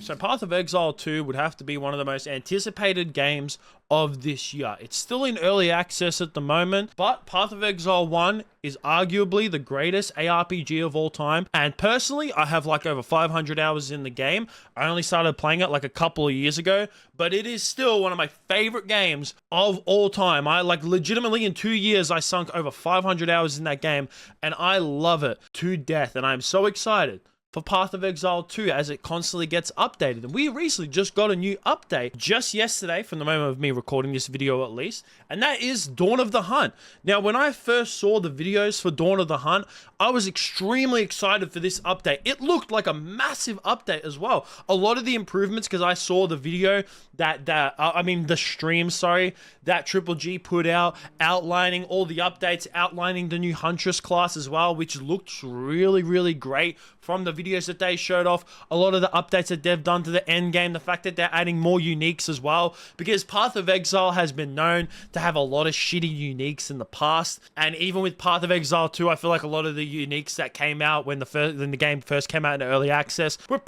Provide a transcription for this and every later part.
So Path of Exile 2 would have to be one of the most anticipated games of this year. It's still in early access at the moment, but Path of Exile 1 is arguably the greatest ARPG of all time. And personally, I have like over 500 hours in the game. I only started playing it like a couple of years ago, but it is still one of my favorite games of all time. I like legitimately in 2 years, I sunk over 500 hours in that game, and I love it to death. And I'm so excited for Path of Exile 2 as it constantly gets updated. And we recently just got a new update just yesterday, from the moment of me recording this video at least, and that is Dawn of the Hunt. Now, when I first saw the videos for Dawn of the Hunt, I was extremely excited for this update. It looked like a massive update as well. A lot of the improvements, because I saw the video the stream, sorry, that Triple G put out, outlining all the updates, outlining the new Huntress class as well, which looked really, really great from the videos that they showed off. A lot of the updates that they've done to the end game, the fact that they're adding more uniques as well, because Path of Exile has been known to have a lot of shitty uniques in the past. And even with Path of Exile 2, I feel like a lot of the uniques that came out when the game first came out in early access were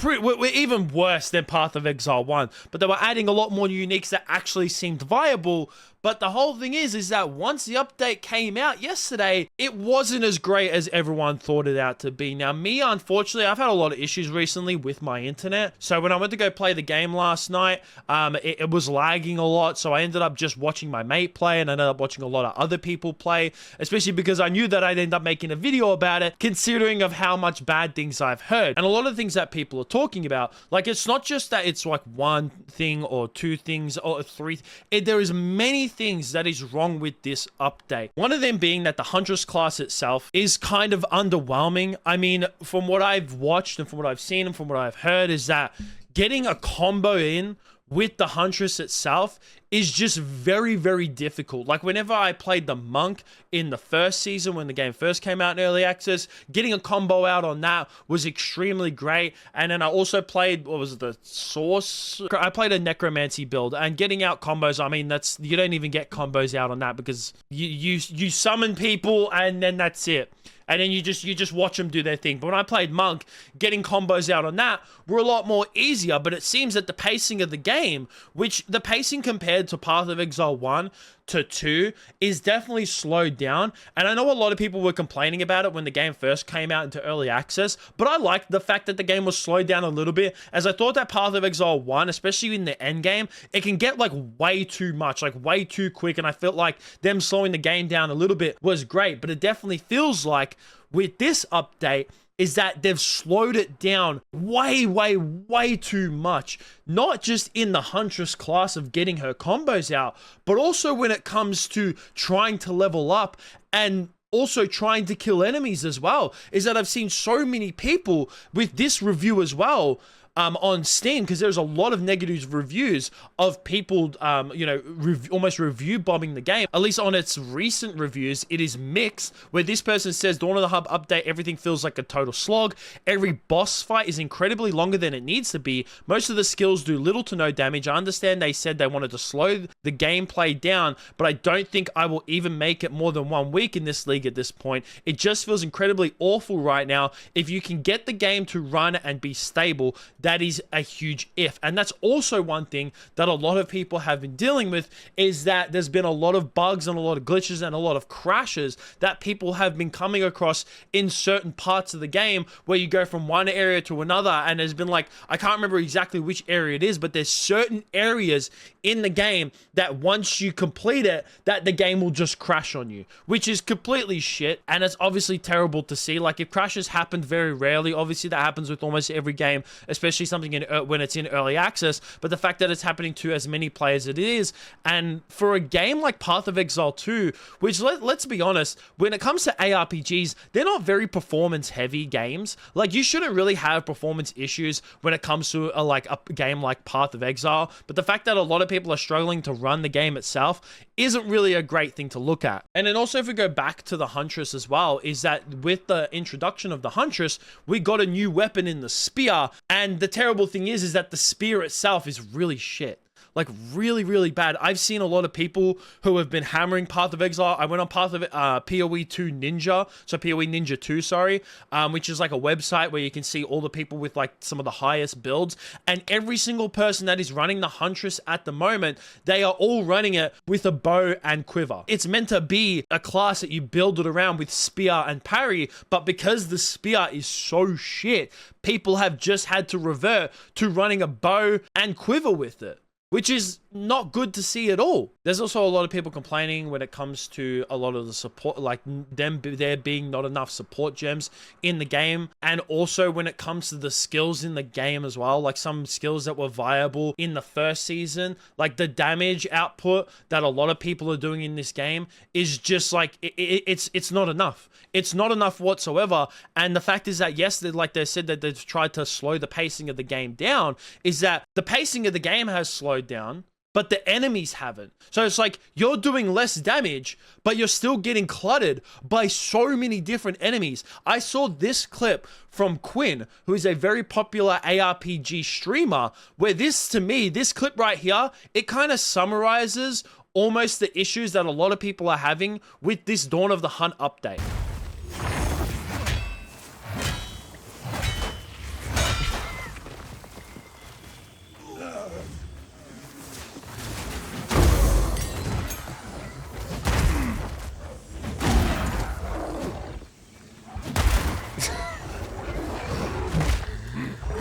even worse than Path of Exile 1. But they were adding a lot more uniques that actually seemed viable. But the whole thing is that once the update came out yesterday, it wasn't as great as everyone thought it out to be. Now, me, unfortunately, I've had a lot of issues recently with my internet. So when I went to go play the game last night, it was lagging a lot. So I ended up just watching my mate play, and I ended up watching a lot of other people play, especially because I knew that I'd end up making a video about it, considering of how much bad things I've heard. And a lot of things that people are talking about, like, it's not just that it's like one thing or two things or three. There is many things that is wrong with this update. One of them being that the Huntress class itself is kind of underwhelming. I mean, from what I've watched and from what I've seen and from what I've heard, is that getting a combo in with the Huntress itself is just very, very difficult. Like, whenever I played the Monk in the first season, when the game first came out in early access, getting a combo out on that was extremely great. And then I also played, what was it, the Source? I played a Necromancy build, and getting out combos, I mean, you don't even get combos out on that, because you summon people and then that's it. And then you just watch them do their thing. But when I played Monk, getting combos out on that were a lot more easier. But it seems that the pacing of the game, which the pacing compared to Path of Exile 1 to 2 is definitely slowed down. And I know a lot of people were complaining about it when the game first came out into early access, but I liked the fact that the game was slowed down a little bit, as I thought that Path of Exile 1, especially in the end game, it can get like way too much, like way too quick. And I felt like them slowing the game down a little bit was great, but it definitely feels like with this update is that they've slowed it down way, way, way too much. Not just in the Huntress class of getting her combos out, but also when it comes to trying to level up and also trying to kill enemies as well. Is that I've seen so many people with this review as well, on Steam, because there's a lot of negative reviews of people, almost review bombing the game. At least on its recent reviews, it is mixed, where this person says, Dawn of the Hub update, everything feels like a total slog. Every boss fight is incredibly longer than it needs to be. Most of the skills do little to no damage. I understand they said they wanted to slow the gameplay down, but I don't think I will even make it more than 1 week in this league at this point. It just feels incredibly awful right now. If you can get the game to run and be stable, that is a huge if. And that's also one thing that a lot of people have been dealing with, is that there's been a lot of bugs and a lot of glitches and a lot of crashes that people have been coming across in certain parts of the game, where you go from one area to another, and there's been like, I can't remember exactly which area it is, but there's certain areas in the game that once you complete it, that the game will just crash on you, which is completely shit. And it's obviously terrible to see. Like, if crashes happened very rarely, obviously that happens with almost every game, especially something when it's in early access, but the fact that it's happening to as many players as it is, and for a game like Path of Exile 2, which let's be honest, when it comes to ARPGs, they're not very performance heavy games. Like, you shouldn't really have performance issues when it comes to a game like Path of Exile, but the fact that a lot of people are struggling to run the game itself isn't really a great thing to look at. And then also, if we go back to the Huntress as well, is that with the introduction of the Huntress, we got a new weapon in the spear, and the terrible thing is that the spear itself is really shit. like really, really bad. I've seen a lot of people who have been hammering Path of Exile. I went on Path of PoE 2 Ninja, so PoE Ninja 2, sorry, which is like a website where you can see all the people with like some of the highest builds, and every single person that is running the Huntress at the moment, they are all running it with a bow and quiver. It's meant to be a class that you build it around with spear and parry, but because the spear is so shit, people have just had to revert to running a bow and quiver with it, which is not good to see at all. There's also a lot of people complaining when it comes to a lot of the support, like there being not enough support gems in the game, and also when it comes to the skills in the game as well, like some skills that were viable in the first season, like the damage output that a lot of people are doing in this game is just like it's not enough. It's not enough whatsoever. And the fact is that yes, like they said that they've tried to slow the pacing of the game down, is that the pacing of the game has slowed down, but the enemies haven't. So it's like you're doing less damage, but you're still getting cluttered by so many different enemies. I saw this clip from Quinn, who is a very popular ARPG streamer, where this, to me, this clip right here, it kind of summarizes almost the issues that a lot of people are having with this Dawn of the Hunt update.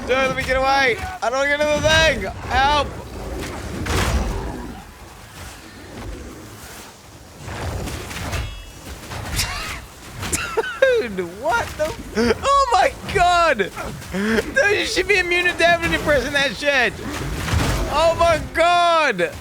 Dude, let me get away! I don't want to get into the thing! Help! Dude, what the? Oh my god! Dude, you should be immune to death when you're pressing that shit! Oh my god!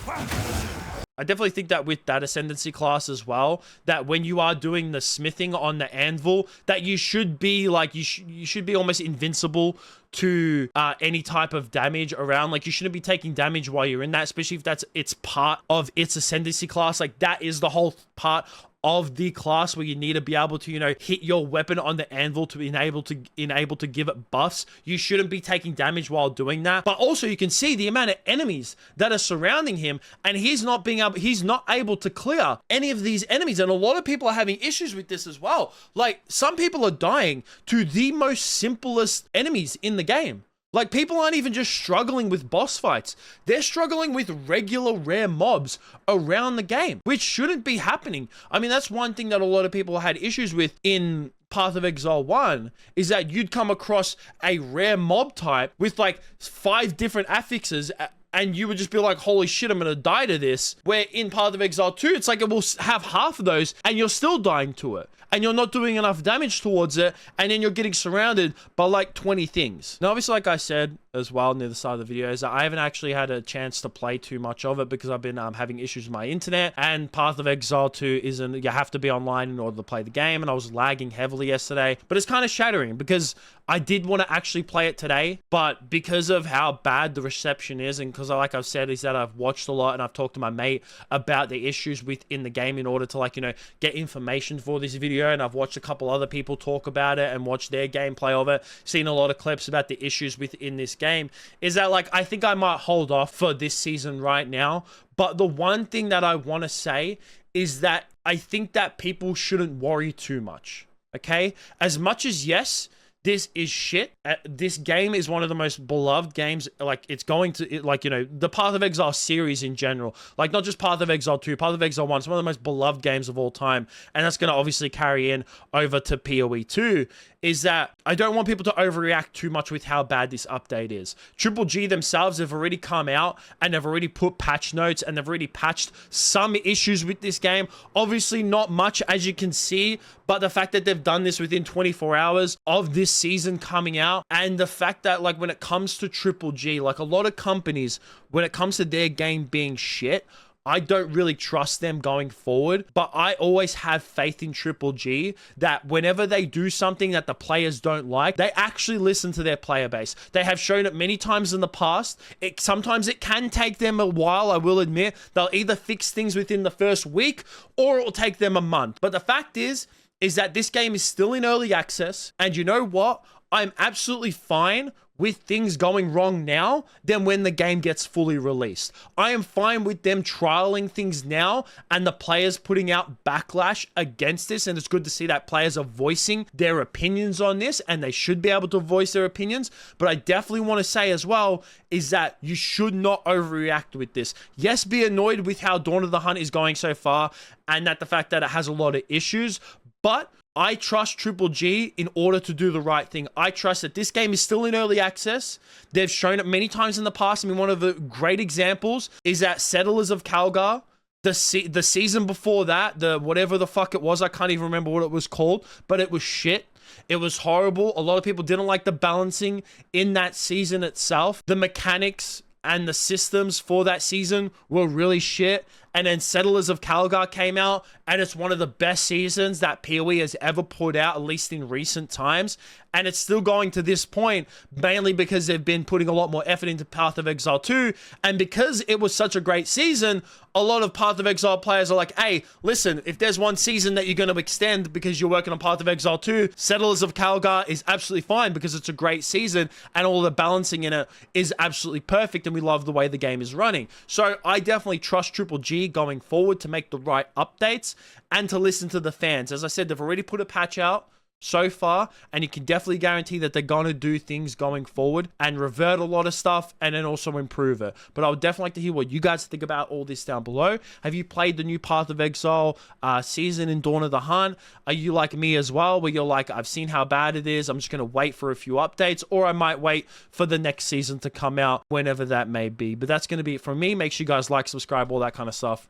I definitely think that with that Ascendancy class as well, that when you are doing the smithing on the anvil, that you should be like, you should be almost invincible to any type of damage around. Like, you shouldn't be taking damage while you're in that, especially if it's part of its Ascendancy class. Like, that is the whole part of the class where you need to be able to, you know, hit your weapon on the anvil to be able to give it buffs. You shouldn't be taking damage while doing that. But also you can see the amount of enemies that are surrounding him, and he's not able to clear any of these enemies. And a lot of people are having issues with this as well. Like, some people are dying to the most simplest enemies in the game. Like, people aren't even just struggling with boss fights. They're struggling with regular rare mobs around the game, which shouldn't be happening. I mean, that's one thing that a lot of people had issues with in Path of Exile 1, is that you'd come across a rare mob type with like 5 different affixes, and you would just be like, holy shit, I'm gonna die to this. Where in Path of Exile 2, it's like it will have half of those and you're still dying to it. And you're not doing enough damage towards it, and then you're getting surrounded by like 20 things. Now, obviously, like I said as well near the start of the video, is that I haven't actually had a chance to play too much of it because I've been having issues with my internet, and Path of Exile 2 isn't, you have to be online in order to play the game, and I was lagging heavily yesterday. But it's kind of shattering because I did want to actually play it today, but because of how bad the reception is, and because like I've said, is that I've watched a lot and I've talked to my mate about the issues within the game in order to, like, you know, get information for this video, and I've watched a couple other people talk about it and watched their gameplay of it, seen a lot of clips about the issues within this game, is that, like, I think I might hold off for this season right now. But the one thing that I want to say is that I think that people shouldn't worry too much, okay? As much as, yes, this is shit. This game is one of the most beloved games. Like, it's going to, like, you know, the Path of Exile series in general. Like, not just Path of Exile 2, Path of Exile 1. It's one of the most beloved games of all time. And that's going to obviously carry in over to PoE 2. Is that I don't want people to overreact too much with how bad this update is. Triple G themselves have already come out and they've already put patch notes, and they've already patched some issues with this game. Obviously not much, as you can see, but the fact that they've done this within 24 hours of this season coming out, and the fact that, like, when it comes to Triple G, like, a lot of companies, when it comes to their game being shit, I don't really trust them going forward, but I always have faith in Triple G that whenever they do something that the players don't like, they actually listen to their player base. They have shown it many times in the past. Sometimes it can take them a while, I will admit. They'll either fix things within the first week or it will take them a month. But the fact is that this game is still in early access, and you know what? I'm absolutely fine with things going wrong now than when the game gets fully released. I am fine with them trialing things now and the players putting out backlash against this, and it's good to see that players are voicing their opinions on this, and they should be able to voice their opinions. But I definitely want to say as well is that you should not overreact with this. Yes, be annoyed with how Dawn of the Hunt is going so far and that the fact that it has a lot of issues, but I trust Triple G in order to do the right thing. I trust that this game is still in early access. They've shown it many times in the past. I mean, one of the great examples is that Settlers of Calgar, the season before that, the whatever the fuck it was, I can't even remember what it was called, but it was shit. It was horrible. A lot of people didn't like the balancing in that season itself. The mechanics and the systems for that season were really shit. And then Settlers of Calgar came out, and it's one of the best seasons that PoE has ever put out, at least in recent times. And it's still going to this point, mainly because they've been putting a lot more effort into Path of Exile 2. And because it was such a great season, a lot of Path of Exile players are like, hey, listen, if there's one season that you're going to extend because you're working on Path of Exile 2, Settlers of Calgar is absolutely fine because it's a great season and all the balancing in it is absolutely perfect, and we love the way the game is running. So I definitely trust Triple G going forward to make the right updates and to listen to the fans. As I said, they've already put a patch out so far, and you can definitely guarantee that they're going to do things going forward and revert a lot of stuff and then also improve it. But I would definitely like to hear what you guys think about all this down below. Have you played the new Path of Exile season in Dawn of the Hunt? Are you like me as well, where you're like, I've seen how bad it is, I'm just going to wait for a few updates, or I might wait for the next season to come out, whenever that may be. But that's going to be it from me. Make sure you guys like, subscribe, all that kind of stuff.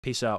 Peace out.